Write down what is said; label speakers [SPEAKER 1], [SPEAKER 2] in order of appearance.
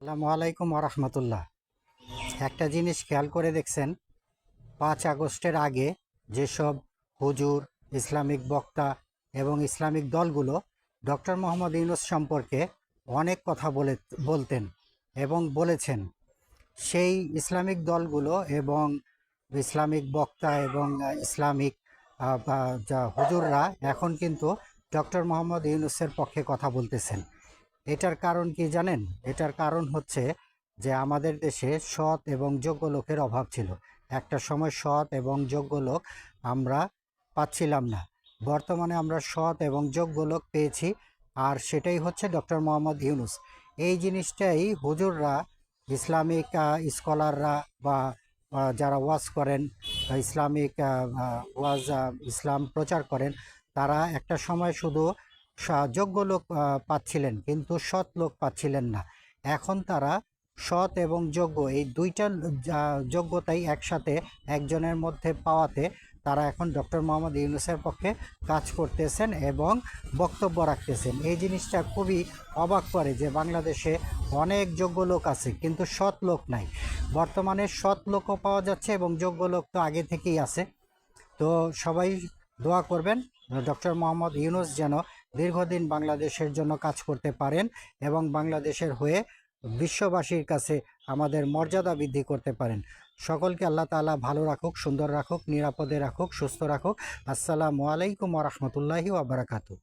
[SPEAKER 1] আসসালামু আলাইকুম ওরহমতুল্লাহ। একটা জিনিস খেয়াল করে দেখছেন, 5 আগস্টের আগে যেসব হুজুর, ইসলামিক বক্তা এবং ইসলামিক দলগুলো ডক্টর মোহাম্মদ ইউনূস সম্পর্কে অনেক কথা বলতেন এবং বলেছেন, সেই ইসলামিক দলগুলো এবং ইসলামিক বক্তা এবং ইসলামিক যা হুজুররা এখন কিন্তু ডক্টর মোহাম্মদ ইউনূসের পক্ষে কথা বলতেছেন। এটার কারণ কি জানেন? এটার কারণ হচ্ছে যে আমাদের দেশে সৎ এবং যোগ্য লোকের অভাব ছিল। একটা সময় সৎ এবং যোগ্য লোক আমরা পাচ্ছিলাম না। বর্তমানে আমরা সৎ এবং যোগ্য লোক পেয়েছি, আর সেটাই হচ্ছে ডক্টর মোহাম্মদ ইউনূস। এই জিনিসটাই হুজুররা, ইসলামিক স্কলাররা বা যারা ওয়াজ করেন, ইসলামিক ওয়াজ, ইসলাম প্রচার করেন, তারা একটা সময় শুধু যোগ্য লোক পাচ্ছিলেন, কিন্তু সৎ লোক পাচ্ছিলেন না। এখন তারা সৎ এবং যোগ্য এই দুইটা যোগ্যতাই একসাথে একজনের মধ্যে পাওয়াতে তারা এখন ডক্টর মোহাম্মদ ইউনূসের পক্ষে কাজ করতেছেন এবং বক্তব্য রাখতেছেন। এই জিনিসটা খুবই অবাক করে যে বাংলাদেশে অনেক যোগ্য লোক আছে কিন্তু সৎ লোক নাই। বর্তমানে সৎ লোকও পাওয়া যাচ্ছে এবং যোগ্য লোক তো আগে থেকেই আছে। তো সবাই দোয়া করবেন ডক্টর মোহাম্মদ ইউনূস যেন দীর্ঘদিন বাংলাদেশের জন্য কাজ করতে পারেন এবং বাংলাদেশের হয়ে বিশ্ববাসীর কাছে আমাদের মর্যাদা বৃদ্ধি করতে পারেন। সকলকে আল্লাহ তাআলা ভালো রাখুক, সুন্দর রাখুক, নিরাপদে রাখুক, সুস্থ রাখুক। আসসালামু আলাইকুম ওয়া রাহমাতুল্লাহি ওয়া বারাকাতুহু।